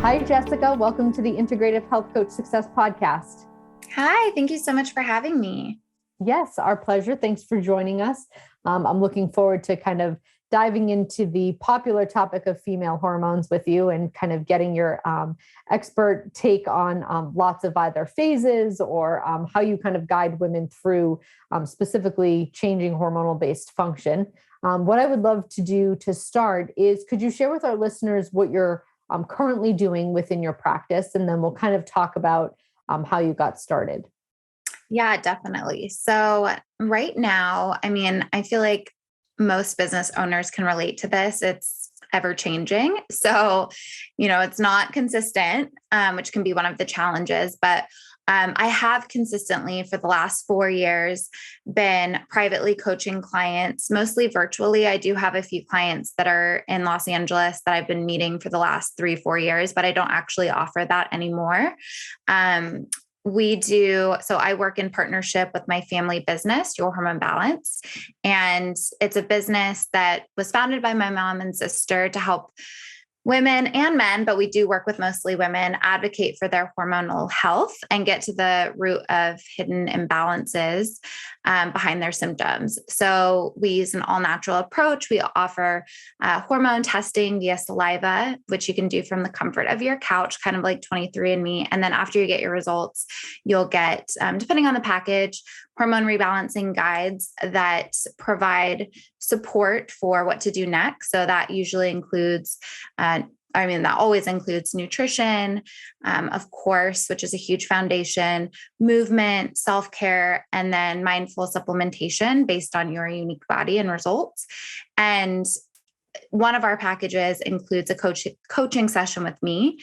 Hi, Jessica. Welcome to the Integrative Health Coach Success Podcast. Hi, thank you so much for having me. Yes, our pleasure. Thanks for joining us. I'm looking forward to kind of diving into the popular topic of female hormones with you and kind of getting your expert take on lots of either phases or how you kind of guide women through specifically changing hormonal-based function. What I would love to do to start is, could you share with our listeners what you're currently doing within your practice? And then we'll kind of talk about how you got started. Yeah, definitely. So right now, I feel like most business owners can relate to this. It's ever changing. So, it's not consistent, which can be one of the challenges, but I have consistently for the last 4 years been privately coaching clients, mostly virtually. I do have a few clients that are in Los Angeles that I've been meeting for the last 3-4 years, but I don't actually offer that anymore. So I work in partnership with my family business, Your Hormone Balance. And it's a business that was founded by my mom and sister to help women and men, but we do work with mostly women, advocate for their hormonal health and get to the root of hidden imbalances behind their symptoms. So we use an all-natural approach. We offer hormone testing via saliva, which you can do from the comfort of your couch, kind of like 23andMe. And then after you get your results, you'll get, depending on the package, hormone rebalancing guides that provide support for what to do next. So that usually includes, that always includes nutrition, of course, which is a huge foundation, movement, self-care, and then mindful supplementation based on your unique body and results. And one of our packages includes a coaching session with me.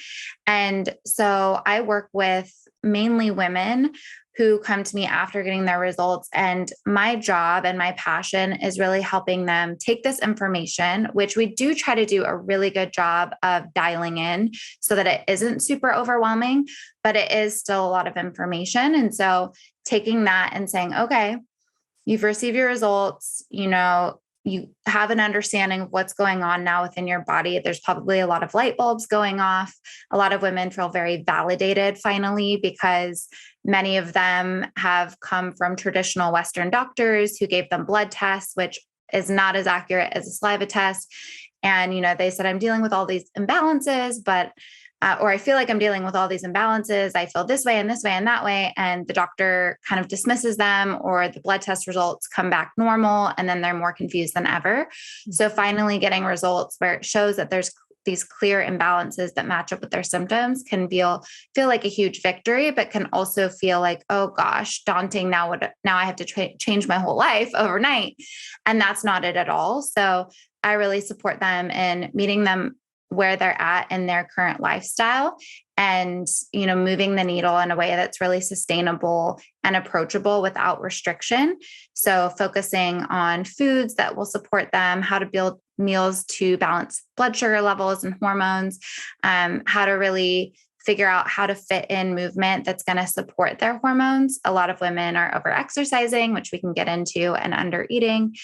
And so I work with mainly women who come to me after getting their results. And my job and my passion is really helping them take this information, which we do try to do a really good job of dialing in so that it isn't super overwhelming, but it is still a lot of information. And so taking that and saying, okay, you've received your results, you have an understanding of what's going on now within your body. There's probably a lot of light bulbs going off. A lot of women feel very validated finally, because many of them have come from traditional Western doctors who gave them blood tests, which is not as accurate as a saliva test. And, they said, I'm dealing with all these imbalances, or I feel like I'm dealing with all these imbalances. I feel this way and this way and that way. And the doctor kind of dismisses them, or the blood test results come back normal. And then they're more confused than ever. So finally getting results where it shows that there's these clear imbalances that match up with their symptoms can feel like a huge victory, but can also feel like, oh gosh, daunting. Now I have to change my whole life overnight. And that's not it at all. So I really support them in meeting them where they're at in their current lifestyle and, moving the needle in a way that's really sustainable and approachable without restriction. So focusing on foods that will support them, how to build meals to balance blood sugar levels and hormones, how to really figure out how to fit in movement that's going to support their hormones. A lot of women are over-exercising, which we can get into, and under-eating,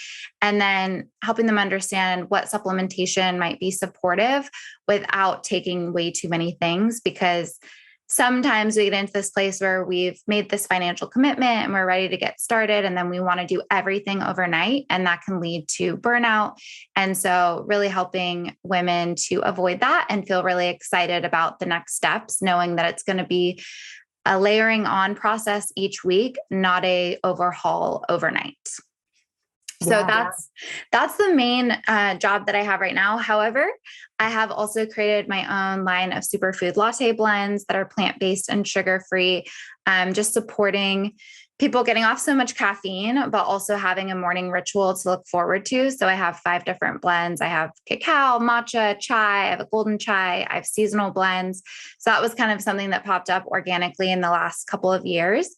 and then helping them understand what supplementation might be supportive without taking way too many things, because sometimes we get into this place where we've made this financial commitment and we're ready to get started, and then we want to do everything overnight, and that can lead to burnout. And so really helping women to avoid that and feel really excited about the next steps, knowing that it's going to be a layering on process each week, not a overhaul overnight. So that's the main job that I have right now. However, I have also created my own line of superfood latte blends that are plant-based and sugar-free, just supporting people getting off so much caffeine, but also having a morning ritual to look forward to. So I have 5 different blends. I have cacao, matcha, chai, I have a golden chai, I have seasonal blends. So that was kind of something that popped up organically in the last couple of years.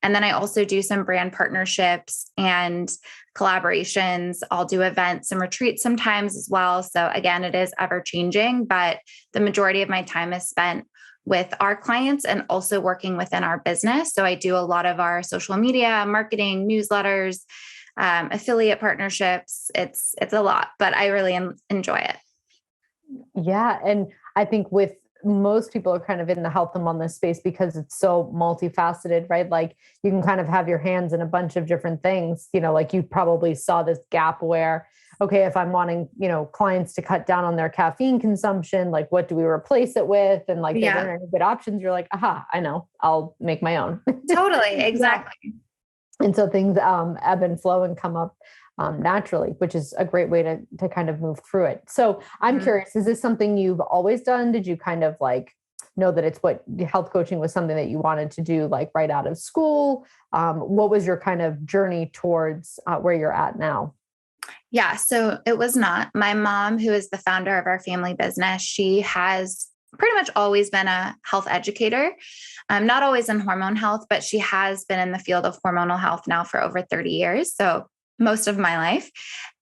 And then I also do some brand partnerships and collaborations. I'll do events and retreats sometimes as well. So again, it is ever changing, but the majority of my time is spent with our clients and also working within our business. So I do a lot of our social media, marketing, newsletters, affiliate partnerships. It's a lot, but I really enjoy it. Yeah. And I think with most people are kind of in the health and wellness space because it's so multifaceted, right? Like you can kind of have your hands in a bunch of different things, like you probably saw this gap where, okay, if I'm wanting, clients to cut down on their caffeine consumption, like what do we replace it with? And like, there weren't any good options. You're like, aha, I know, I'll make my own. Totally. Exactly. Yeah. And so things ebb and flow and come up naturally, which is a great way to kind of move through it. So I'm curious, is this something you've always done? Did you kind of like know that it's what health coaching was something that you wanted to do like right out of school? What was your kind of journey towards where you're at now? Yeah, so it was not. My mom, who is the founder of our family business, she has pretty much always been a health educator. Not always in hormone health, but she has been in the field of hormonal health now for over 30 years. So most of my life.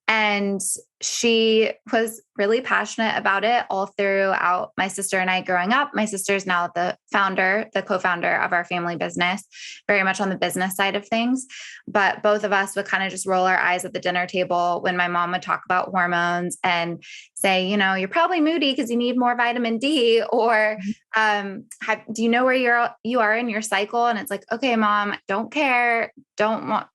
And she was really passionate about it all throughout my sister and I growing up. My sister's now the co-founder of our family business, very much on the business side of things. But both of us would kind of just roll our eyes at the dinner table when my mom would talk about hormones and say, you're probably moody because you need more vitamin D, or do you know where you are in your cycle? And it's like, okay, mom, don't care. Don't want,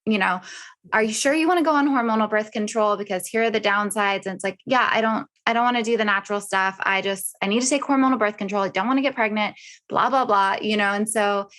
are you sure you want to go on hormonal birth control? Because here are the downsides. And it's like, yeah, I don't want to do the natural stuff. I need to take hormonal birth control. I don't want to get pregnant, blah, blah, blah, And so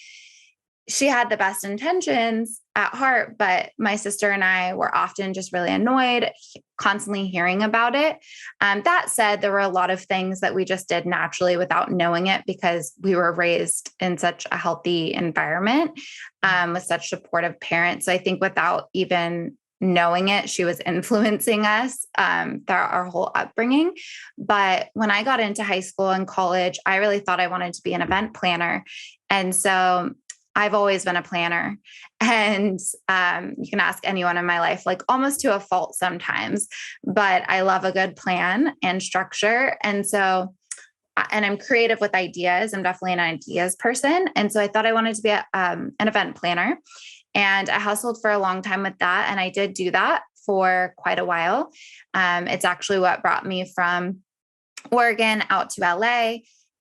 she had the best intentions at heart, but my sister and I were often just really annoyed, constantly hearing about it. That said, there were a lot of things that we just did naturally without knowing it because we were raised in such a healthy environment with such supportive parents. So I think without even knowing it, she was influencing us throughout our whole upbringing. But when I got into high school and college, I really thought I wanted to be an event planner. And so I've always been a planner, and you can ask anyone in my life, like almost to a fault sometimes, but I love a good plan and structure. And so, and I'm creative with ideas. I'm definitely an ideas person. And so I thought I wanted to be an event planner, and I hustled for a long time with that. And I did do that for quite a while. It's actually what brought me from Oregon out to LA.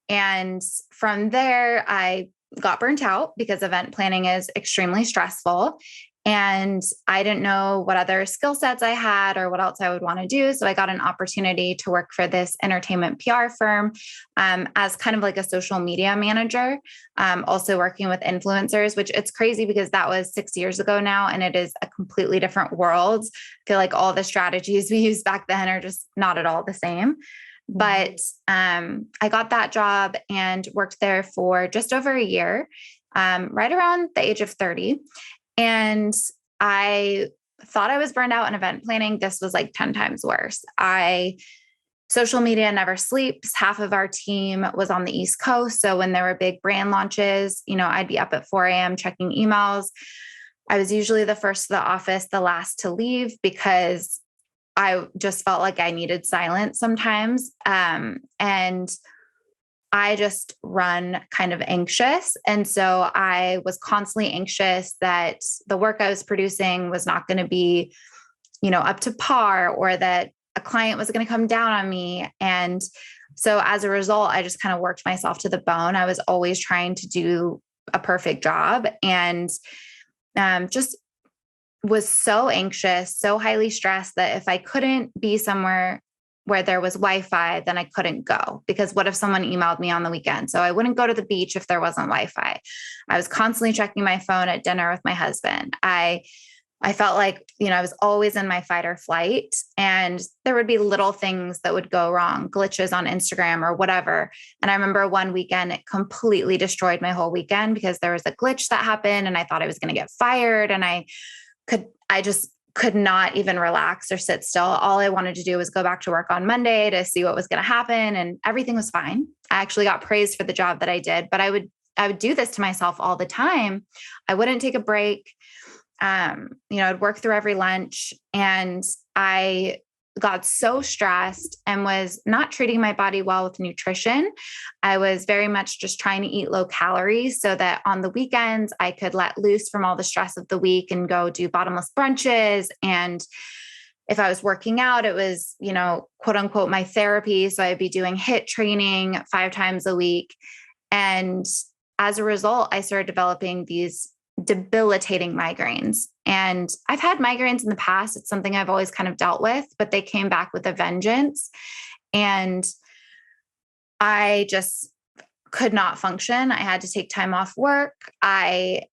And from there, I got burnt out because event planning is extremely stressful. And I didn't know what other skill sets I had or what else I would want to do. So I got an opportunity to work for this entertainment PR firm as kind of like a social media manager, also working with influencers, which it's crazy because that was 6 years ago now. And it is a completely different world. I feel like all the strategies we used back then are just not at all the same. But I got that job and worked there for just over a year, right around the age of 30. And I thought I was burned out in event planning. This was like 10 times worse. Social media never sleeps. Half of our team was on the East Coast. So when there were big brand launches, I'd be up at 4 a.m. checking emails. I was usually the first to the office, the last to leave, because I just felt like I needed silence sometimes. And I just run kind of anxious. And so I was constantly anxious that the work I was producing was not going to be, up to par, or that a client was going to come down on me. And so as a result, I just kind of worked myself to the bone. I was always trying to do a perfect job, and just was so anxious, so highly stressed that if I couldn't be somewhere where there was Wi-Fi, then I couldn't go, because what if someone emailed me on the weekend? So I wouldn't go to the beach if there wasn't Wi-Fi. I was constantly checking my phone at dinner with my husband. I felt like, I was always in my fight or flight, and there would be little things that would go wrong, glitches on Instagram or whatever. And I remember one weekend, it completely destroyed my whole weekend because there was a glitch that happened and I thought I was going to get fired, and I just could not even relax or sit still. All I wanted to do was go back to work on Monday to see what was going to happen. And everything was fine. I actually got praised for the job that I did, but I would do this to myself all the time. I wouldn't take a break. I'd work through every lunch, and I got so stressed and was not treating my body well with nutrition. I was very much just trying to eat low calories so that on the weekends I could let loose from all the stress of the week and go do bottomless brunches. And if I was working out, it was, quote unquote, my therapy. So I'd be doing HIIT training 5 times a week. And as a result, I started developing these debilitating migraines. And I've had migraines in the past. It's something I've always kind of dealt with, but they came back with a vengeance. And I just could not function. I had to take time off work. I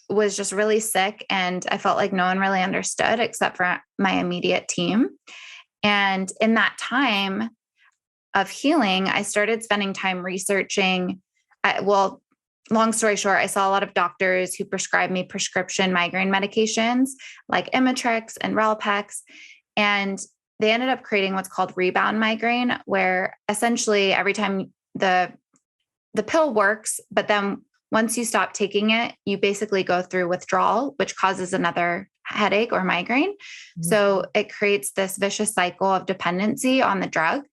was just really sick, and I felt like no one really understood except for my immediate team. And in that time of healing, I started spending time researching. Long story short, I saw a lot of doctors who prescribed me prescription migraine medications like Imitrex and Relpex. And they ended up creating what's called rebound migraine, where essentially every time the pill works, but then once you stop taking it, you basically go through withdrawal, which causes another headache or migraine. Mm-hmm. So it creates this vicious cycle of dependency on the drug.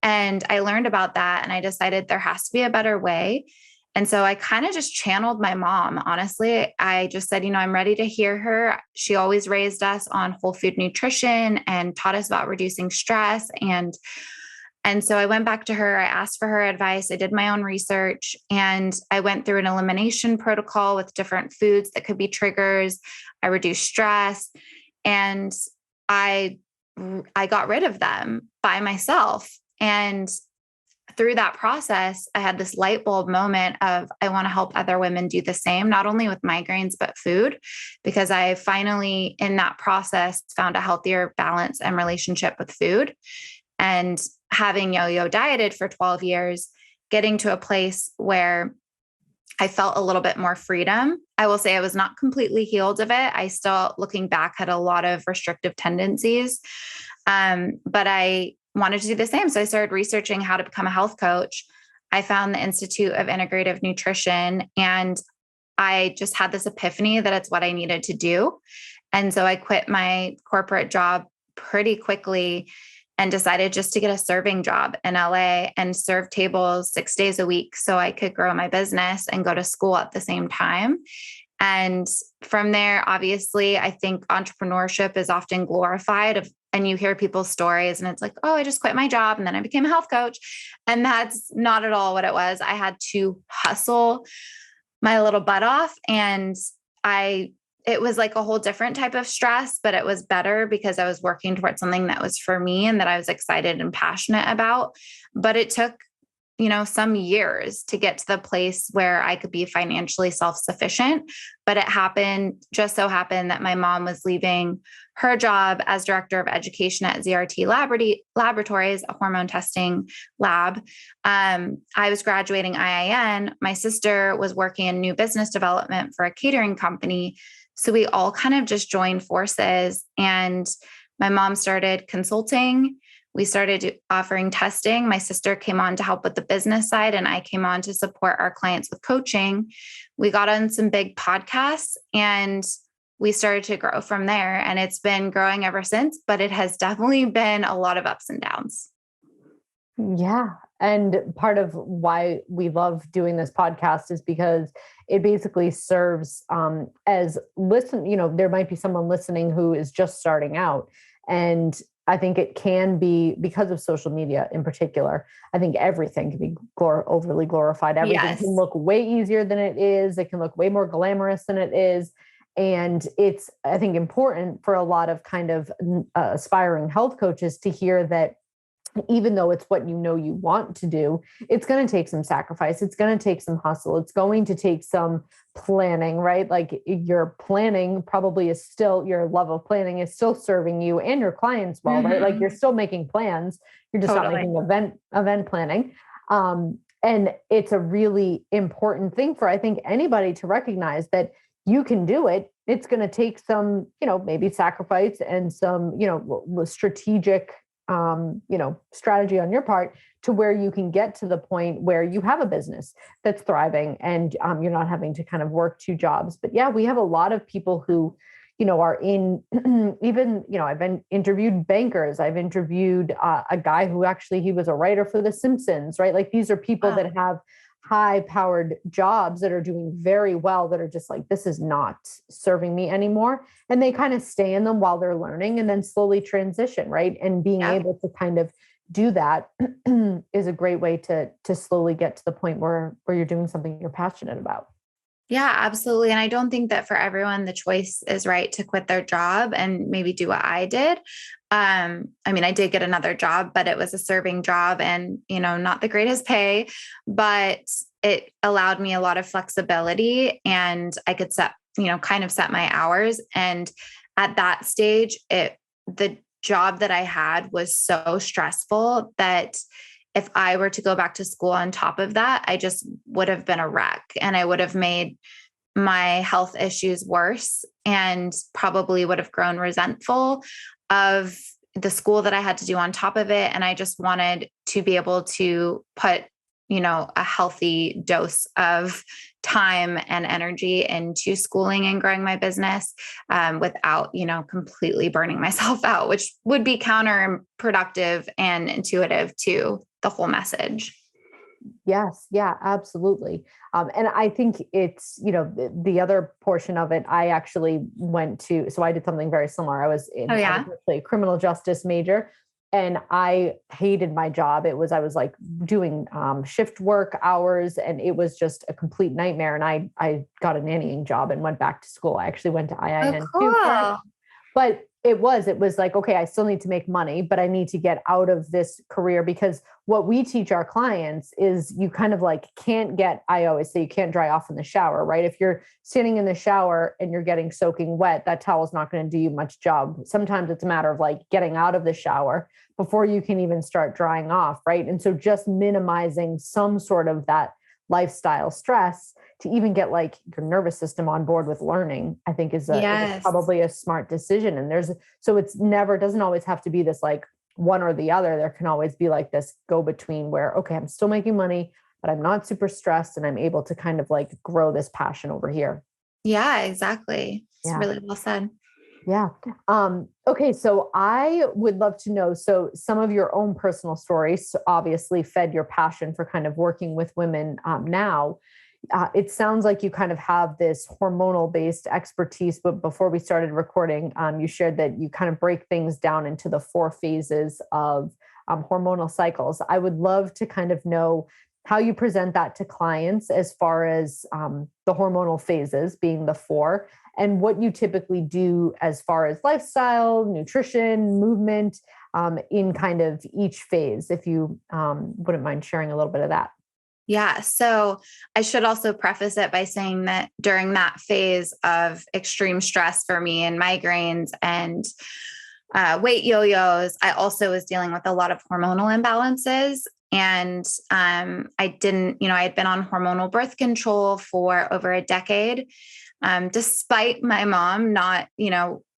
And I learned about that, and I decided there has to be a better way. And so I kind of just channeled my mom. Honestly, I just said, I'm ready to hear her. She always raised us on whole food nutrition and taught us about reducing stress. And so I went back to her. I asked for her advice. I did my own research, and I went through an elimination protocol with different foods that could be triggers. I reduced stress, and I got rid of them by myself. And through that process, I had this light bulb moment of, I want to help other women do the same, not only with migraines, but food, because I finally, in that process, found a healthier balance and relationship with food. And having yo-yo dieted for 12 years, getting to a place where I felt a little bit more freedom. I will say I was not completely healed of it. I still, looking back, had a lot of restrictive tendencies, but I wanted to do the same. So I started researching how to become a health coach. I found the Institute of Integrative Nutrition, and I just had this epiphany that it's what I needed to do. And so I quit my corporate job pretty quickly and decided just to get a serving job in LA and serve tables 6 days a week so I could grow my business and go to school at the same time. And from there, obviously, I think entrepreneurship is often glorified, and you hear people's stories and it's like, oh, I just quit my job and then I became a health coach. And that's not at all what it was. I had to hustle my little butt off, and it was like a whole different type of stress, but it was better because I was working towards something that was for me and that I was excited and passionate about. But it took, some years to get to the place where I could be financially self-sufficient. But it just so happened that my mom was leaving her job as director of education at ZRT Laboratories, a hormone testing lab. I was graduating IIN. My sister was working in new business development for a catering company. So we all kind of just joined forces, and my mom started consulting. We started offering testing. My sister came on to help with the business side, and I came on to support our clients with coaching. We got on some big podcasts, and we started to grow from there. And it's been growing ever since, but it has definitely been a lot of ups and downs. Yeah. And part of why we love doing this podcast is because it basically serves as there might be someone listening who is just starting out. And I think it can be, because of social media in particular, I think everything can be overly glorified. Everything can look way easier than it is. It can look way more glamorous than it is. And it's, I think, important for a lot of kind of aspiring health coaches to hear that even though it's what you want to do, it's going to take some sacrifice. It's going to take some hustle. It's going to take some planning, right? Like your planning probably is still, your love of planning is still serving you and your clients well, mm-hmm. right? Like you're still making plans. You're just not making event planning. And it's a really important thing for, I think, anybody to recognize that you can do it. It's going to take some, maybe sacrifice and some, strategic strategy on your part to where you can get to the point where you have a business that's thriving and you're not having to kind of work 2 jobs. But yeah, we have a lot of people who, are in even, I've been interviewed bankers. I've interviewed a guy who actually, he was a writer for The Simpsons, right? Like these are people that have high powered jobs that are doing very well that are just like, this is not serving me anymore. And they kind of stay in them while they're learning and then slowly transition, right? And being able to kind of do that is a great way to slowly get to the point where you're doing something you're passionate about. Yeah, absolutely. And I don't think that for everyone, the choice is right to quit their job and maybe do what I did. I mean, I did get another job, but it was a serving job and, not the greatest pay, but it allowed me a lot of flexibility and I could kind of set my hours. And at that stage, the job that I had was so stressful that if I were to go back to school on top of that, I just would have been a wreck and I would have made my health issues worse and probably would have grown resentful of the school that I had to do on top of it. And I just wanted to be able to put, a healthy dose of time and energy into schooling and growing my business without, completely burning myself out, which would be counterproductive and intuitive to the whole message. Yes. Yeah, absolutely. And I think it's, the other portion of it, I actually so I did something very similar. I was actually a criminal justice major and I hated my job. I was like doing shift work hours and it was just a complete nightmare. And I got a nannying job and went back to school. I actually went to IIN too. But it was like, okay, I still need to make money, but I need to get out of this career because what we teach our clients is you kind of like I always say you can't dry off in the shower, right? If you're sitting in the shower and you're getting soaking wet, that towel is not going to do you much job. Sometimes it's a matter of like getting out of the shower before you can even start drying off, right? And so just minimizing some sort of that lifestyle stress to even get like your nervous system on board with learning, I think is probably a smart decision. And doesn't always have to be this like one or the other. There can always be like this go between where, okay, I'm still making money, but I'm not super stressed and I'm able to kind of like grow this passion over here. Yeah, exactly. It's really well said. Yeah. Okay. So I would love to know, so some of your own personal stories obviously fed your passion for kind of working with women now. It sounds like you kind of have this hormonal based expertise, but before we started recording, you shared that you kind of break things down into the 4 phases of hormonal cycles. I would love to kind of know how you present that to clients as far as the hormonal phases being the 4 and what you typically do as far as lifestyle, nutrition, movement in kind of each phase, if you wouldn't mind sharing a little bit of that. Yeah. So I should also preface it by saying that during that phase of extreme stress for me and migraines and weight yo-yos, I also was dealing with a lot of hormonal imbalances. And I had been on hormonal birth control for over a decade, despite my mom not,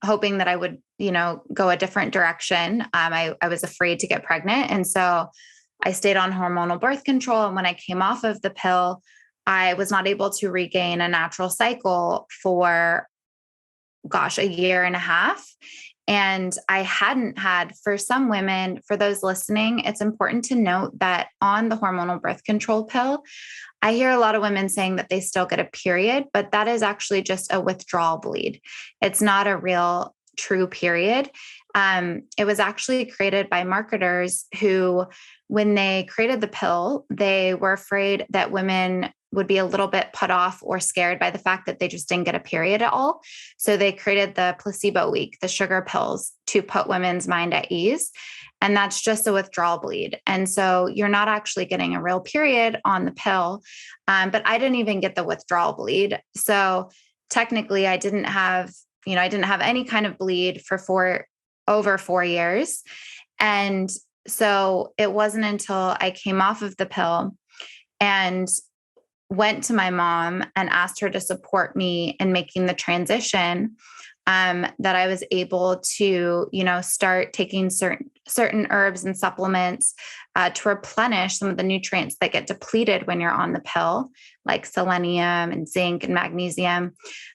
hoping that I would, go a different direction. I was afraid to get pregnant. And so I stayed on hormonal birth control. And when I came off of the pill, I was not able to regain a natural cycle for, a year and a half. And I hadn't had, for some women, for those listening, it's important to note that on the hormonal birth control pill, I hear a lot of women saying that they still get a period, but that is actually just a withdrawal bleed. It's not a real true period. It was actually created by marketers who, when they created the pill, they were afraid that women would be a little bit put off or scared by the fact that they just didn't get a period at all. So they created the placebo week, the sugar pills, to put women's mind at ease. And that's just a withdrawal bleed. And so you're not actually getting a real period on the pill. But I didn't even get the withdrawal bleed. So technically I didn't have any kind of bleed for over 4 years. And so it wasn't until I came off of the pill and went to my mom and asked her to support me in making the transition, that I was able to, start taking certain herbs and supplements to replenish some of the nutrients that get depleted when you're on the pill, like selenium and zinc and magnesium,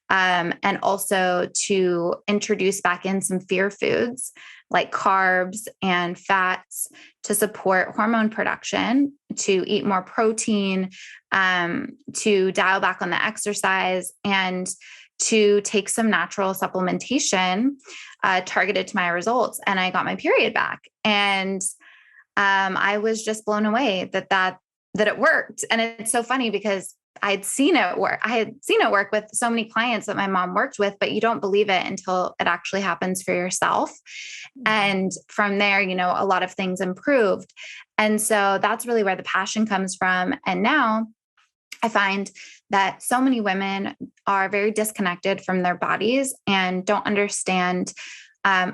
and also to introduce back in some fear foods. like carbs and fats to support hormone production, to eat more protein, to dial back on the exercise, and to take some natural supplementation targeted to my results. And I got my period back. And I was just blown away that it worked. And it's so funny because I had seen it work with so many clients that my mom worked with, but you don't believe it until it actually happens for yourself. And from there, a lot of things improved. And so that's really where the passion comes from. And now I find that so many women are very disconnected from their bodies and don't understand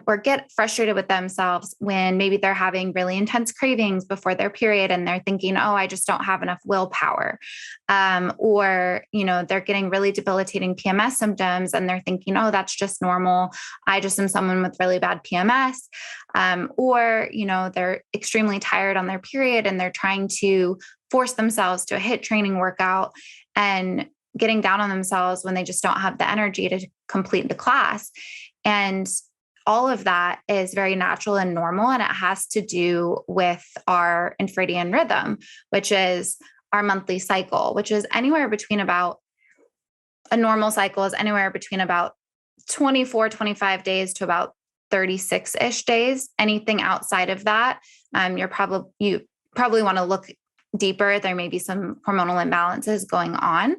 or get frustrated with themselves when maybe they're having really intense cravings before their period and they're thinking, oh, I just don't have enough willpower. Or, they're getting really debilitating PMS symptoms and they're thinking, oh, that's just normal. I just am someone with really bad PMS. Or, they're extremely tired on their period and they're trying to force themselves to a HIIT training workout and getting down on themselves when they just don't have the energy to complete the class. And all of that is very natural and normal. And it has to do with our infradian rhythm, which is our monthly cycle, which is anywhere between about a normal cycle is anywhere between about 24, 25 days to about 36-ish days. Anything outside of that, you probably want to look deeper. There may be some hormonal imbalances going on.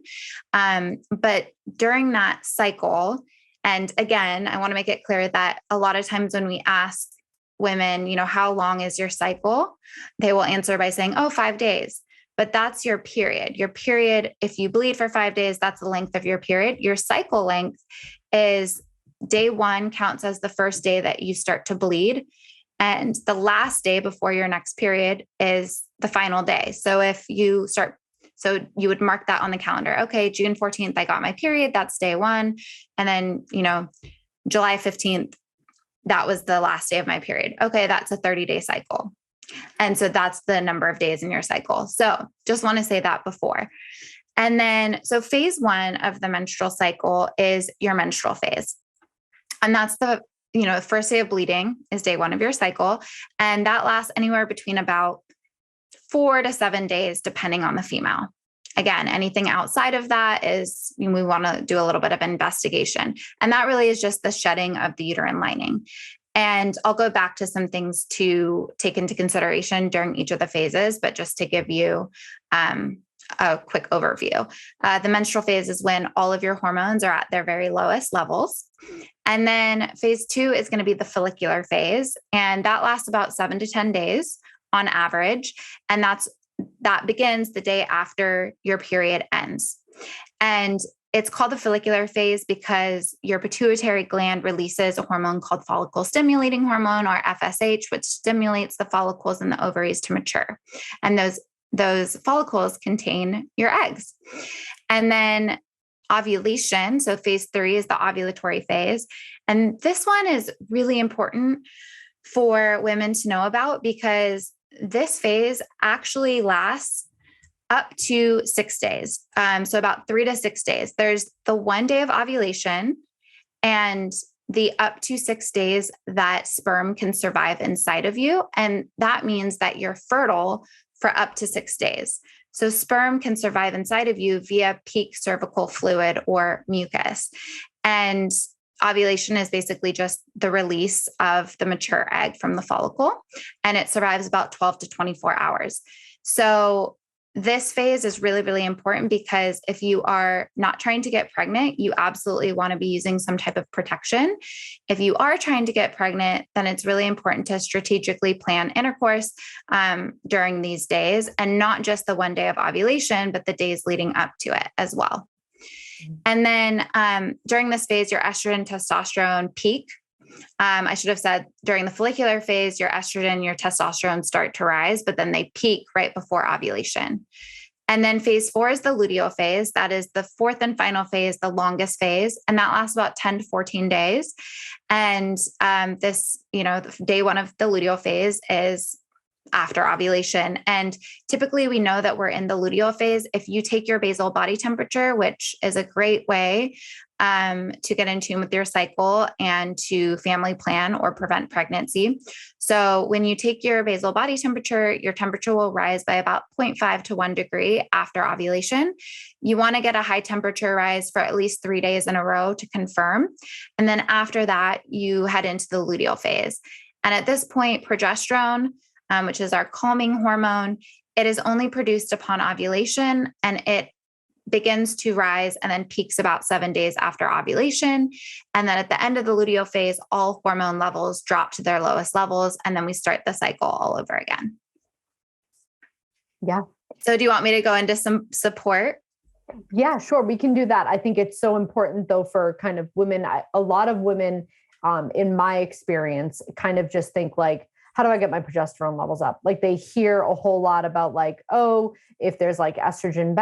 But during that cycle, and again, I want to make it clear that a lot of times when we ask women, how long is your cycle? They will answer by saying, 5 days. But that's your period. Your period, if you bleed for 5 days, that's the length of your period. Your cycle length is day 1 counts as the first day that you start to bleed. And the last day before your next period is the final day. So you would mark that on the calendar. Okay, June 14th, I got my period. That's day 1. And then, July 15th, that was the last day of my period. Okay, that's a 30-day cycle. And so that's the number of days in your cycle. So just want to say that before. And then, so phase 1 of the menstrual cycle is your menstrual phase. And that's the first day of bleeding is day 1 of your cycle. And that lasts anywhere between about 4 to 7 days, depending on the female. Again, anything outside of that is we want to do a little bit of investigation. And that really is just the shedding of the uterine lining. And I'll go back to some things to take into consideration during each of the phases, but just to give you a quick overview. The menstrual phase is when all of your hormones are at their very lowest levels. And then phase 2 is going to be the follicular phase. And that lasts about 7 to 10 days on average. And that begins the day after your period ends. And it's called the follicular phase because your pituitary gland releases a hormone called follicle stimulating hormone, or FSH, which stimulates the follicles in the ovaries to mature. And those follicles contain your eggs. And then ovulation. So phase 3 is the ovulatory phase. And this one is really important for women to know about because this phase actually lasts up to 6 days. So about 3 to 6 days. There's the 1 day of ovulation and the up to 6 days that sperm can survive inside of you. And that means that you're fertile for up to 6 days. So sperm can survive inside of you via peak cervical fluid or mucus. And ovulation is basically just the release of the mature egg from the follicle, and it survives about 12 to 24 hours. So this phase is really, really important because if you are not trying to get pregnant, you absolutely want to be using some type of protection. If you are trying to get pregnant, then it's really important to strategically plan intercourse during these days, and not just the 1 day of ovulation, but the days leading up to it as well. And then during this phase, your estrogen, testosterone peak. I should have said during the follicular phase, your estrogen, your testosterone start to rise, but then they peak right before ovulation. And then phase 4 is the luteal phase. That is the 4th and final phase, the longest phase. And that lasts about 10 to 14 days. And day 1 of the luteal phase is after ovulation. And typically we know that we're in the luteal phase. If you take your basal body temperature, which is a great way to get in tune with your cycle and to family plan or prevent pregnancy. So when you take your basal body temperature, your temperature will rise by about 0.5 to 1 degree after ovulation. You want to get a high temperature rise for at least 3 days in a row to confirm. And then after that, you head into the luteal phase. And at this point, progesterone, which is our calming hormone, it is only produced upon ovulation, and it begins to rise and then peaks about 7 days after ovulation. And then at the end of the luteal phase, all hormone levels drop to their lowest levels. And then we start the cycle all over again. Yeah. So do you want me to go into some support? Yeah, sure. We can do that. I think it's so important though, for kind of women. A lot of women, in my experience, kind of just think like, how do I get my progesterone levels up? Like they hear a whole lot about like, oh, if there's like estrogen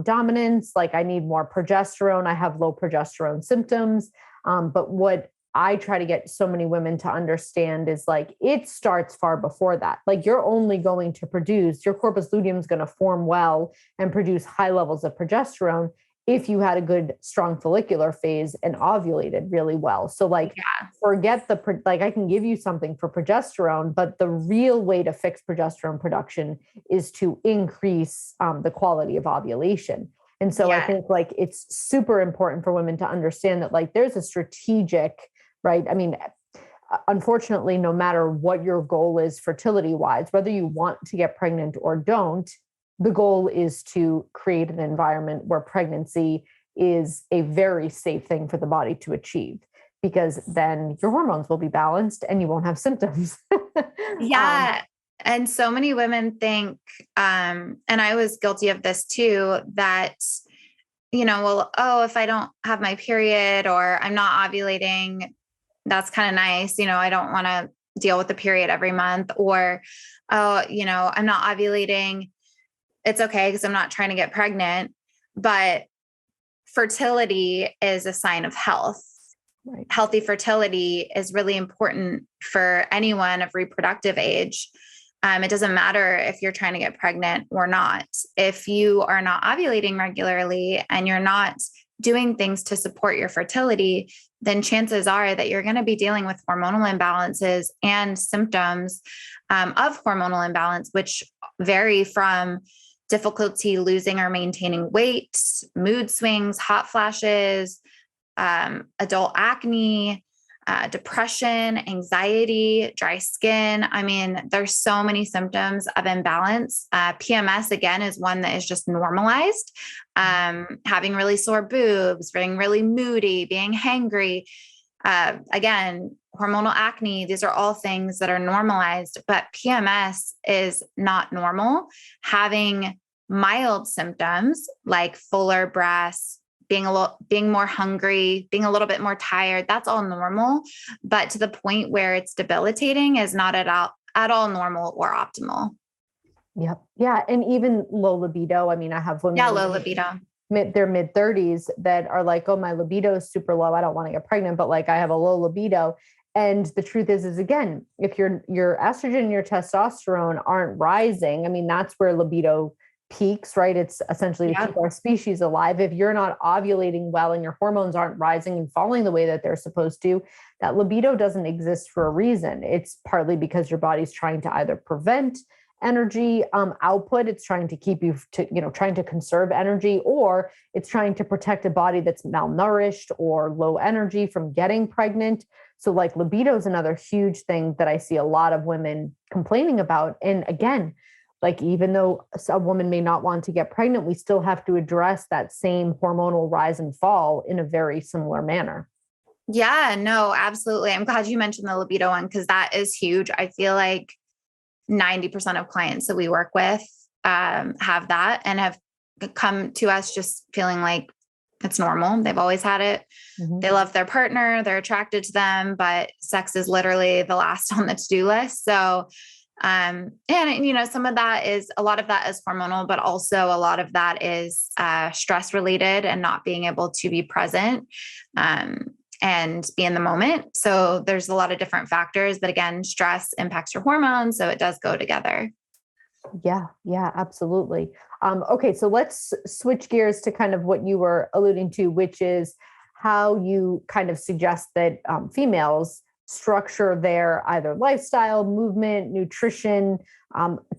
dominance, like I need more progesterone, I have low progesterone symptoms. But what I try to get so many women to understand is like, it starts far before that. Like you're only going to produce, your corpus luteum is going to form well and produce high levels of progesterone if you had a good, strong follicular phase and ovulated really well. So like, forget like I can give you something for progesterone, but the real way to fix progesterone production is to increase the quality of ovulation. And so I think like it's super important for women to understand that like there's a strategic, right? I mean, unfortunately, no matter what your goal is fertility wise, whether you want to get pregnant or don't, the goal is to create an environment where pregnancy is a very safe thing for the body to achieve, because then your hormones will be balanced and you won't have symptoms. Yeah. And so many women think, and I was guilty of this too, that, well, oh, if I don't have my period or I'm not ovulating, that's kind of nice. I don't want to deal with the period every month, or, oh, I'm not ovulating. It's okay because I'm not trying to get pregnant. But fertility is a sign of health. Right. Healthy fertility is really important for anyone of reproductive age. It doesn't matter if you're trying to get pregnant or not. If you are not ovulating regularly and you're not doing things to support your fertility, then chances are that you're going to be dealing with hormonal imbalances and symptoms of hormonal imbalance, which vary from difficulty losing or maintaining weight, mood swings, hot flashes, adult acne, depression, anxiety, dry skin. I mean, there's so many symptoms of imbalance. PMS, again, is one that is just normalized. Having really sore boobs, being really moody, being hangry. Again, hormonal acne, these are all things that are normalized, but PMS is not normal. Having mild symptoms like fuller breasts, being more hungry, being a little bit more tired, that's all normal. But to the point where it's debilitating is not at all normal or optimal. Yep. Yeah. And even low libido. I mean, I have women. Yeah, low libido. Their mid 30s that are like, oh, my libido is super low. I don't want to get pregnant, but like I have a low libido. And the truth is again, if your estrogen and your testosterone aren't rising, I mean, that's where libido peaks, right? It's essentially to keep our species alive. If you're not ovulating well and your hormones aren't rising and falling the way that they're supposed to, that libido doesn't exist for a reason. It's partly because your body's trying to either prevent energy output, it's trying to keep you to, trying to conserve energy, or it's trying to protect a body that's malnourished or low energy from getting pregnant. So like libido is another huge thing that I see a lot of women complaining about. And again, like, even though a woman may not want to get pregnant, we still have to address that same hormonal rise and fall in a very similar manner. Yeah, no, absolutely. I'm glad you mentioned the libido one, because that is huge. I feel like 90% of clients that we work with have that and have come to us just feeling like it's normal. They've always had it. Mm-hmm. They love their partner. They're attracted to them, but sex is literally the last on the to-do list. So, and some of that is, a lot of that is hormonal, but also a lot of that is stress related and not being able to be present. and be in the moment. So there's a lot of different factors, but again, stress impacts your hormones. So it does go together. Yeah, absolutely. Okay, so let's switch gears to kind of what you were alluding to, which is how you kind of suggest that females structure their either lifestyle, movement, nutrition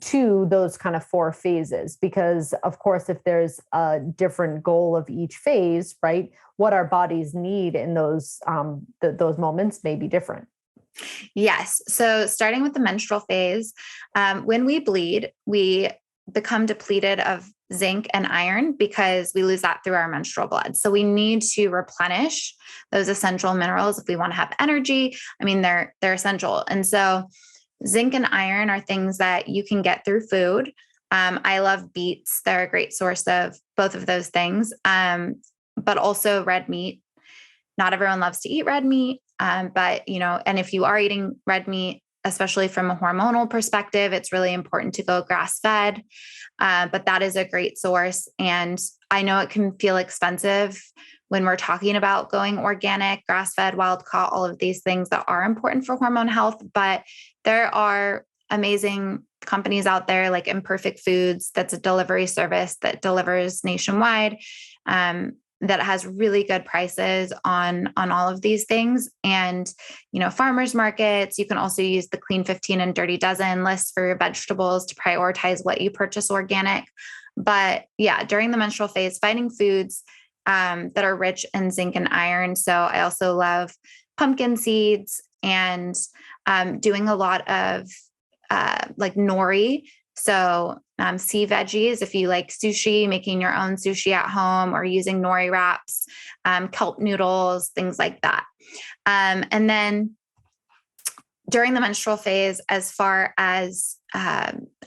to those kind of 4 phases. Because, of course, if there's a different goal of each phase, right, what our bodies need in those moments may be different. Yes. So starting with the menstrual phase, when we bleed, we become depleted of zinc and iron because we lose that through our menstrual blood. So we need to replenish those essential minerals if we want to have energy. I mean, they're essential. And so zinc and iron are things that you can get through food. I love beets. They're a great source of both of those things, but also red meat. Not everyone loves to eat red meat, but, and if you are eating red meat, especially from a hormonal perspective, it's really important to go grass-fed, but that is a great source. And I know it can feel expensive when we're talking about going organic, grass-fed, wild-caught, all of these things that are important for hormone health, but there are amazing companies out there like Imperfect Foods. That's a delivery service that delivers nationwide. That has really good prices on all of these things. And, farmers markets, you can also use the Clean 15 and Dirty Dozen lists for your vegetables to prioritize what you purchase organic. But yeah, during the menstrual phase, finding foods that are rich in zinc and iron. So I also love pumpkin seeds and doing a lot of like nori. So sea veggies, if you like sushi, making your own sushi at home or using nori wraps, kelp noodles, things like that. And then during the menstrual phase, as far as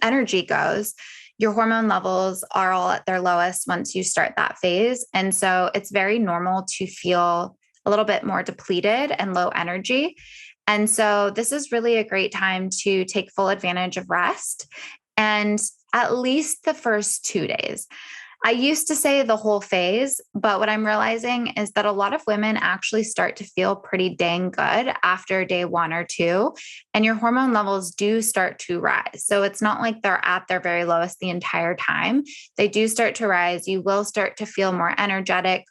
energy goes, your hormone levels are all at their lowest once you start that phase. And so it's very normal to feel a little bit more depleted and low energy. And so this is really a great time to take full advantage of rest. And at least the first 2 days. I used to say the whole phase, but what I'm realizing is that a lot of women actually start to feel pretty dang good after day 1 or 2, and your hormone levels do start to rise. So it's not like they're at their very lowest the entire time. They do start to rise. You will start to feel more energetic.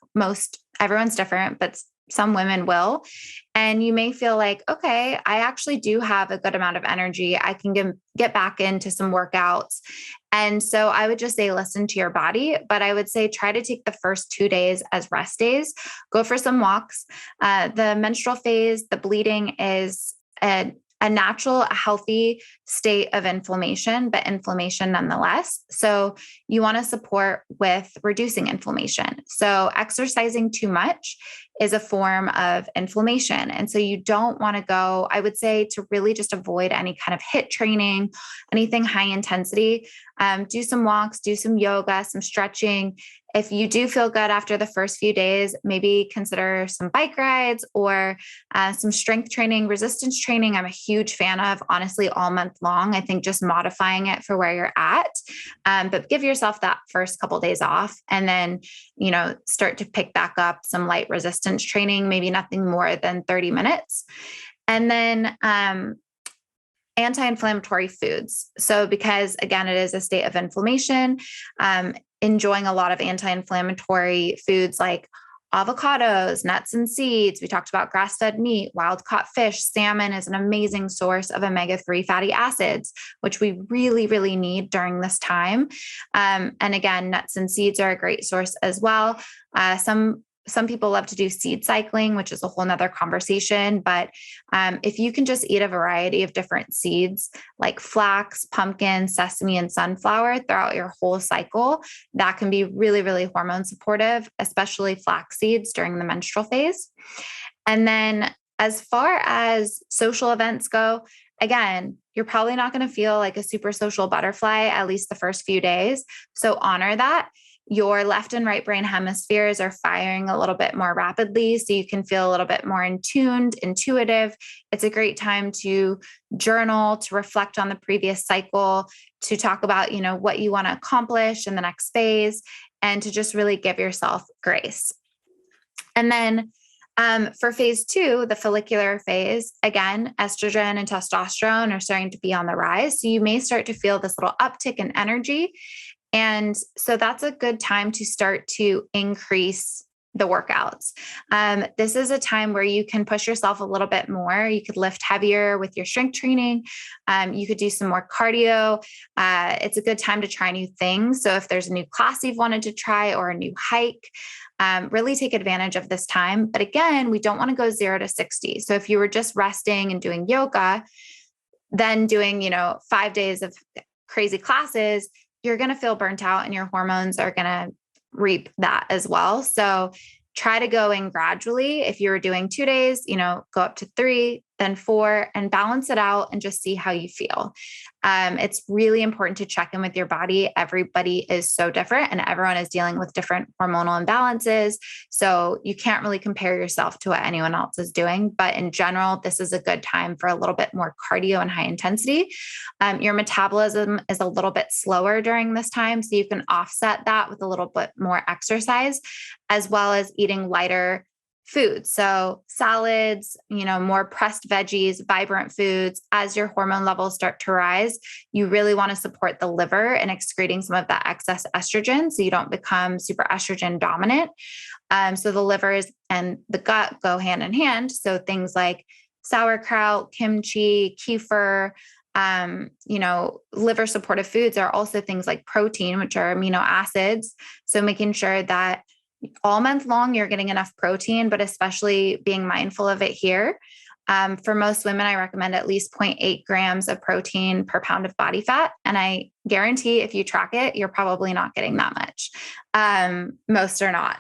Everyone's different, but some women will. And you may feel like, okay, I actually do have a good amount of energy. I can get back into some workouts. And so I would just say, listen to your body, but I would say try to take the first 2 days as rest days. Go for some walks. The menstrual phase, the bleeding is a natural, healthy state of inflammation, but inflammation nonetheless. So you want to support with reducing inflammation. So exercising too much is a form of inflammation. And so you don't want to go, I would say, to really just avoid any kind of HIIT training, anything high intensity. Do some walks, do some yoga, some stretching. If you do feel good after the first few days, maybe consider some bike rides or some strength training, resistance training. I'm a huge fan of, honestly, all month long. I think just modifying it for where you're at, but give yourself that first couple of days off and then, start to pick back up some light resistance training, maybe nothing more than 30 minutes. And then anti-inflammatory foods. So because again, it is a state of inflammation, enjoying a lot of anti-inflammatory foods like avocados, nuts and seeds. We talked about grass-fed meat, wild-caught fish. Salmon is an amazing source of omega-3 fatty acids, which we really, really need during this time. And again, nuts and seeds are a great source as well. Some people love to do seed cycling, which is a whole nother conversation. But if you can just eat a variety of different seeds like flax, pumpkin, sesame, and sunflower throughout your whole cycle, that can be really, really hormone supportive, especially flax seeds during the menstrual phase. And then as far as social events go, again, you're probably not going to feel like a super social butterfly, at least the first few days. So honor that. Your left and right brain hemispheres are firing a little bit more rapidly, so you can feel a little bit more intuitive. It's a great time to journal, to reflect on the previous cycle, to talk about, what you want to accomplish in the next phase, and to just really give yourself grace. And then For phase 2, the follicular phase, again, estrogen and testosterone are starting to be on the rise. So you may start to feel this little uptick in energy. And so that's a good time to start to increase the workouts. This is a time where you can push yourself a little bit more. You could lift heavier with your strength training. You could do some more cardio. It's a good time to try new things. So if there's a new class you've wanted to try or a new hike, really take advantage of this time. But again, we don't want to go 0 to 60. So if you were just resting and doing yoga, then doing, 5 days of crazy classes, you're going to feel burnt out and your hormones are going to reap that as well. So try to go in gradually. If you were doing 2 days, go up to 3, then 4, and balance it out and just see how you feel. It's really important to check in with your body. Everybody is so different and everyone is dealing with different hormonal imbalances. So you can't really compare yourself to what anyone else is doing. But in general, this is a good time for a little bit more cardio and high intensity. Your metabolism is a little bit slower during this time. So you can offset that with a little bit more exercise, as well as eating lighter foods. So salads, more pressed veggies, vibrant foods. As your hormone levels start to rise, you really want to support the liver in excreting some of that excess estrogen so you don't become super estrogen dominant. So the livers and the gut go hand in hand. So things like sauerkraut, kimchi, kefir, liver supportive foods are also things like protein, which are amino acids. So making sure that all month long, you're getting enough protein, but especially being mindful of it here. For most women, I recommend at least 0.8 grams of protein per pound of body fat. And I guarantee if you track it, you're probably not getting that much. Most are not.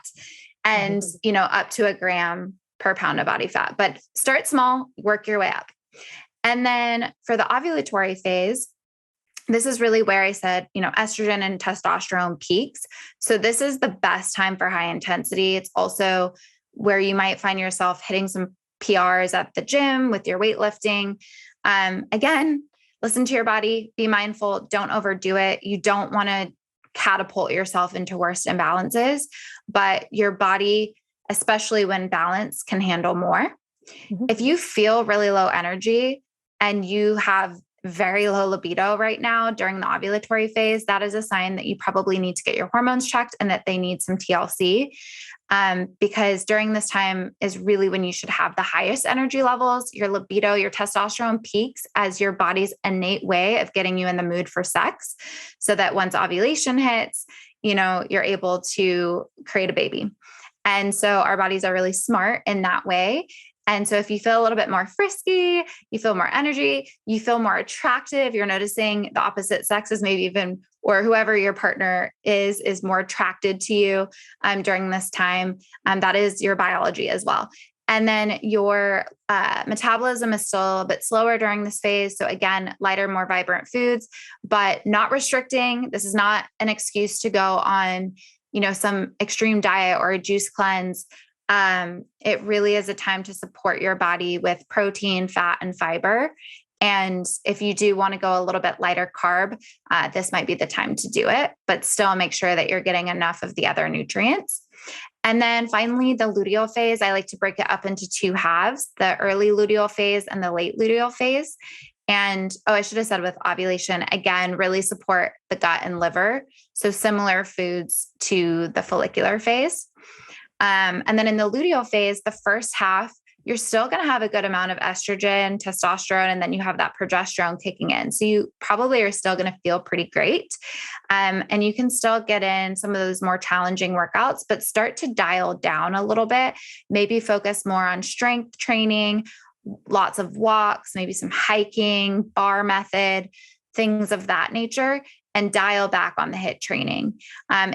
And, up to a gram per pound of body fat, but start small, work your way up. And then for the ovulatory phase, this is really where I said, estrogen and testosterone peaks. So this is the best time for high intensity. It's also where you might find yourself hitting some PRs at the gym with your weightlifting. Again, listen to your body, be mindful, don't overdo it. You don't want to catapult yourself into worse imbalances, but your body, especially when balanced, can handle more. Mm-hmm. If you feel really low energy and you have very low libido right now during the ovulatory phase, that is a sign that you probably need to get your hormones checked and that they need some TLC. Because during this time is really when you should have the highest energy levels. Your libido, your testosterone peaks as your body's innate way of getting you in the mood for sex, so that once ovulation hits, you're able to create a baby. And so our bodies are really smart in that way. And so if you feel a little bit more frisky, you feel more energy, you feel more attractive, you're noticing the opposite sex is maybe even, or whoever your partner is more attracted to you during this time. That is your biology as well. And then your metabolism is still a bit slower during this phase. So again, lighter, more vibrant foods, but not restricting. This is not an excuse to go on, some extreme diet or a juice cleanse. It really is a time to support your body with protein, fat, and fiber. And if you do want to go a little bit lighter carb, this might be the time to do it, but still make sure that you're getting enough of the other nutrients. And then finally, the luteal phase, I like to break it up into 2 halves, the early luteal phase and the late luteal phase. And, I should have said with ovulation, again, really support the gut and liver. So similar foods to the follicular phase. And then in the luteal phase, the first half, you're still going to have a good amount of estrogen, testosterone, and then you have that progesterone kicking in. So you probably are still going to feel pretty great. And you can still get in some of those more challenging workouts, but start to dial down a little bit, maybe focus more on strength training, lots of walks, maybe some hiking, bar method, things of that nature, and dial back on the HIIT training.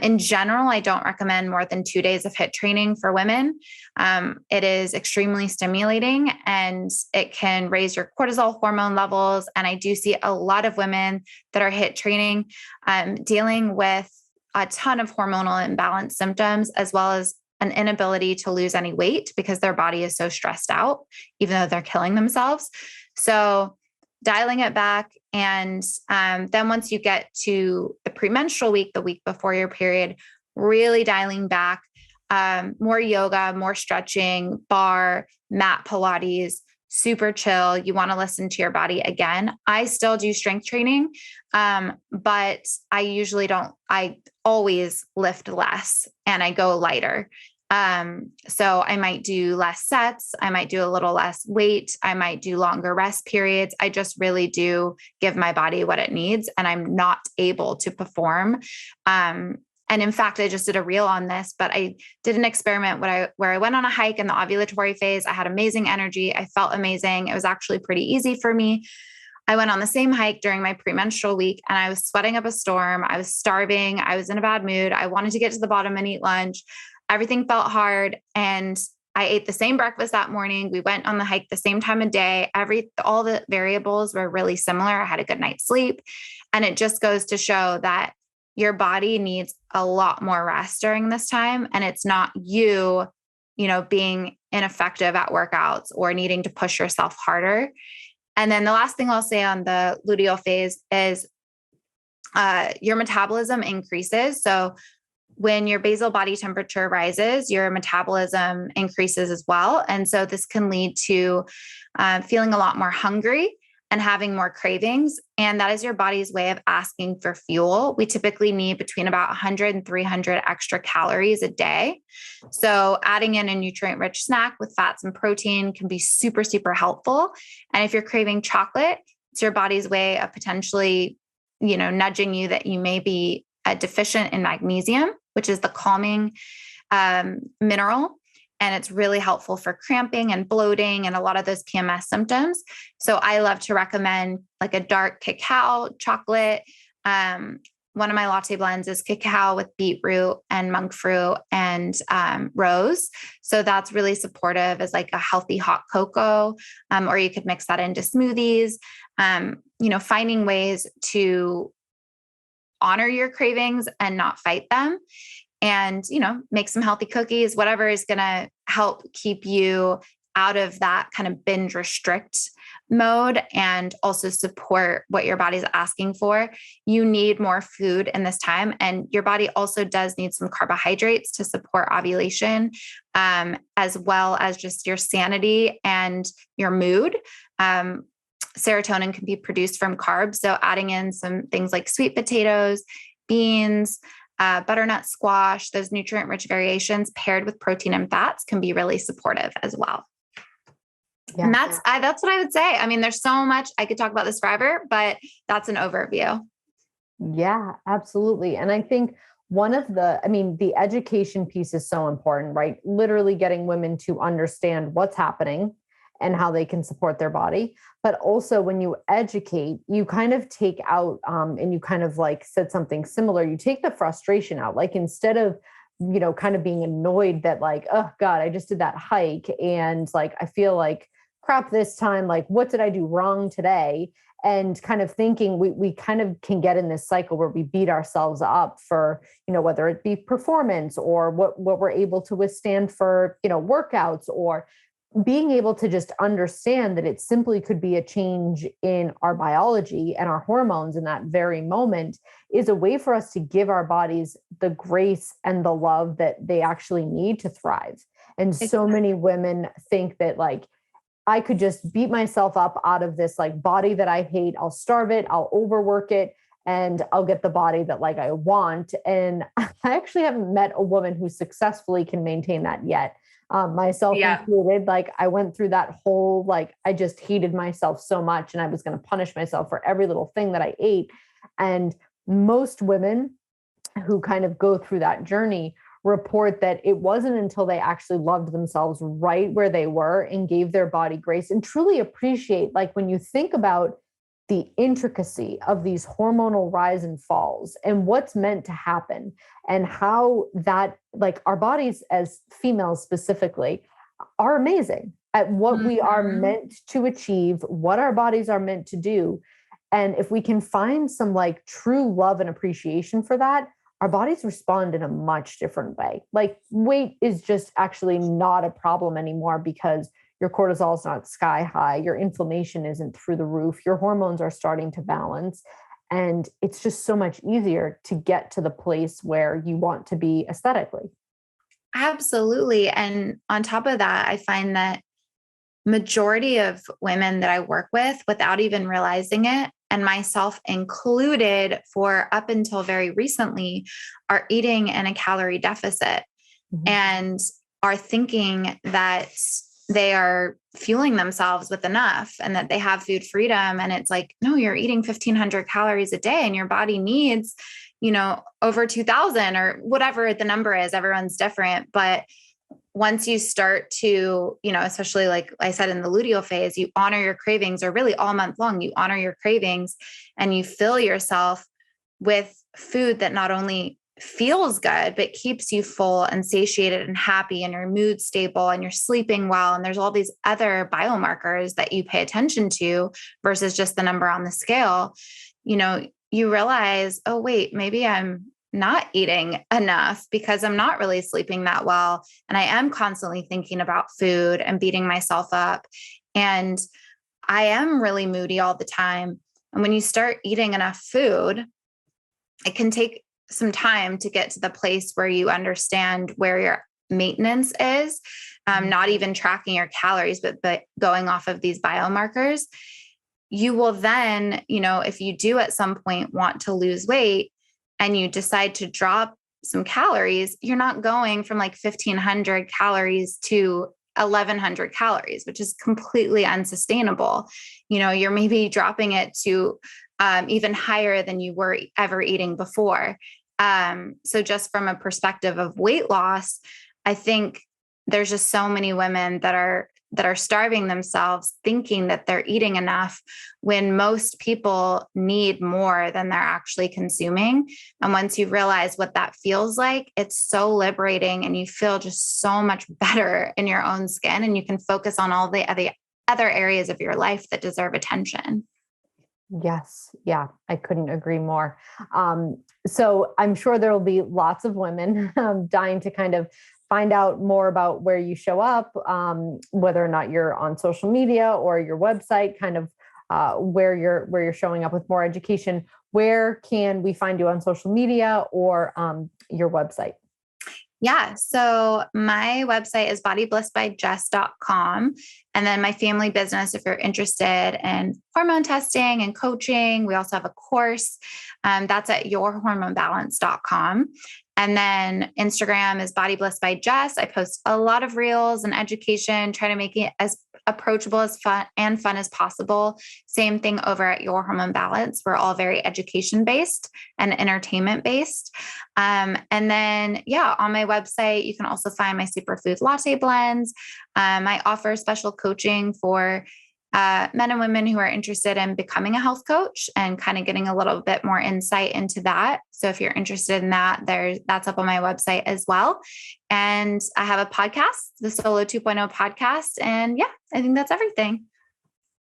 In general, I don't recommend more than 2 days of HIIT training for women. It is extremely stimulating and it can raise your cortisol hormone levels. And I do see a lot of women that are HIIT training dealing with a ton of hormonal imbalance symptoms, as well as an inability to lose any weight because their body is so stressed out, even though they're killing themselves. So dialing it back. And then once you get to the premenstrual week, the week before your period, really dialing back more yoga, more stretching, bar, mat Pilates, super chill. You want to listen to your body again. I still do strength training, but I always lift less and I go lighter. So I might do less sets. I might do a little less weight. I might do longer rest periods. I just really do give my body what it needs, and I'm not able to perform. And in fact, I just did a reel on this, but I did an experiment where I went on a hike in the ovulatory phase. I had amazing energy. I felt amazing. It was actually pretty easy for me. I went on the same hike during my premenstrual week and I was sweating up a storm. I was starving. I was in a bad mood. I wanted to get to the bottom and eat lunch. Everything felt hard. And I ate the same breakfast that morning. We went on the hike the same time of day. All the variables were really similar. I had a good night's sleep. And it just goes to show that your body needs a lot more rest during this time. And it's not you being ineffective at workouts or needing to push yourself harder. And then the last thing I'll say on the luteal phase is your metabolism increases. So when your basal body temperature rises, your metabolism increases as well. And so this can lead to feeling a lot more hungry and having more cravings. And that is your body's way of asking for fuel. We typically need between about 100 and 300 extra calories a day. So adding in a nutrient-rich snack with fats and protein can be super, super helpful. And if you're craving chocolate, it's your body's way of potentially, nudging you that you may be deficient in magnesium, which is the calming mineral. And it's really helpful for cramping and bloating and a lot of those PMS symptoms. So I love to recommend like a dark cacao chocolate. One of my latte blends is cacao with beetroot and monk fruit and rose. So that's really supportive as like a healthy hot cocoa, or you could mix that into smoothies. Finding ways to honor your cravings and not fight them. And, make some healthy cookies, whatever is going to help keep you out of that kind of binge restrict mode and also support what your body's asking for. You need more food in this time. And your body also does need some carbohydrates to support ovulation, as well as just your sanity and your mood. Serotonin can be produced from carbs. So adding in some things like sweet potatoes, beans, butternut squash, those nutrient-rich variations paired with protein and fats can be really supportive as well. Yeah. And that's what I would say. I mean, there's so much I could talk about this forever, but that's an overview. Yeah, absolutely. And I think the education piece is so important, right? Literally getting women to understand what's happening and how they can support their body. But also when you educate, you kind of take out, and you kind of like said something similar, you take the frustration out. Like instead of, kind of being annoyed that like, oh God, I just did that hike and like, I feel like crap this time, like what did I do wrong today? And kind of thinking we kind of can get in this cycle where we beat ourselves up for, whether it be performance or what we're able to withstand for, workouts, or being able to just understand that it simply could be a change in our biology and our hormones in that very moment is a way for us to give our bodies the grace and the love that they actually need to thrive. And so many women think that like, I could just beat myself up out of this like body that I hate. I'll starve it. I'll overwork it. And I'll get the body that like I want. And I actually haven't met a woman who successfully can maintain that yet. Myself included, like I went through that whole, like, I just hated myself so much and I was going to punish myself for every little thing that I ate. And most women who kind of go through that journey report that it wasn't until they actually loved themselves right where they were and gave their body grace and truly appreciate, like when you think about the intricacy of these hormonal rise and falls and what's meant to happen and how that, like our bodies as females specifically are amazing at what we are meant to achieve, what our bodies are meant to do. And if we can find some like true love and appreciation for that, our bodies respond in a much different way. Like weight is just actually not a problem anymore because your cortisol is not sky high. Your inflammation isn't through the roof. Your hormones are starting to balance. And it's just so much easier to get to the place where you want to be aesthetically. Absolutely. And on top of that, I find that majority of women that I work with, without even realizing it, and myself included for up until very recently, are eating in a calorie deficit and are thinking that they are fueling themselves with enough and that they have food freedom. And it's like, no, you're eating 1,500 calories a day and your body needs, over 2,000 or whatever the number is. Everyone's different. But once you start to, especially like I said, in the luteal phase, you honor your cravings, or really all month long, you honor your cravings and you fill yourself with food that not only feels good, but keeps you full and satiated and happy, and your mood stable and you're sleeping well. And there's all these other biomarkers that you pay attention to versus just the number on the scale. You realize, oh, wait, maybe I'm not eating enough because I'm not really sleeping that well. And I am constantly thinking about food and beating myself up. And I am really moody all the time. And when you start eating enough food, it can take some time to get to the place where you understand where your maintenance is, not even tracking your calories, but going off of these biomarkers. You will then, if you do at some point want to lose weight and you decide to drop some calories, you're not going from like 1,500 calories to 1,100 calories, which is completely unsustainable. You're maybe dropping it to even higher than you were ever eating before. So just from a perspective of weight loss, I think there's just so many women that are starving themselves thinking that they're eating enough when most people need more than they're actually consuming. And once you realize what that feels like, it's so liberating and you feel just so much better in your own skin, and you can focus on all the other areas of your life that deserve attention. Yes. Yeah. I couldn't agree more. So I'm sure there will be lots of women dying to kind of find out more about where you show up, whether or not you're on social media or your website, kind of where you're showing up with more education. Where can we find you on social media or your website? Yeah. So my website is bodyblissbyjess.com. And then my family business, if you're interested in hormone testing and coaching, we also have a course that's at yourhormonebalance.com. And then Instagram is bodyblissbyjess. I post a lot of reels and education, try to make it as approachable as fun as possible. Same thing over at Your Hormone Balance. We're all very education based and entertainment based. And then, on my website, you can also find my superfood latte blends. I offer special coaching for men and women who are interested in becoming a health coach and kind of getting a little bit more insight into that. So if you're interested in that, that's up on my website as well. And I have a podcast, the Solo 2.0 podcast. And I think that's everything.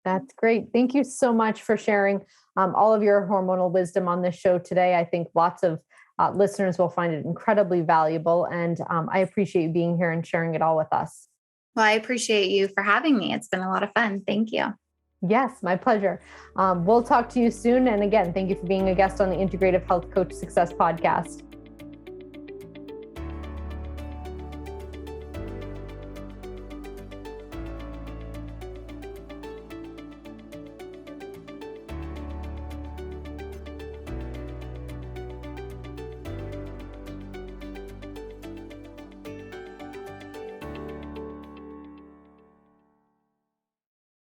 That's great. Thank you so much for sharing all of your hormonal wisdom on this show today. I think lots of listeners will find it incredibly valuable. And I appreciate you being here and sharing it all with us. Well, I appreciate you for having me. It's been a lot of fun. Thank you. Yes, my pleasure. We'll talk to you soon. And again, thank you for being a guest on the Integrative Health Coach Success Podcast.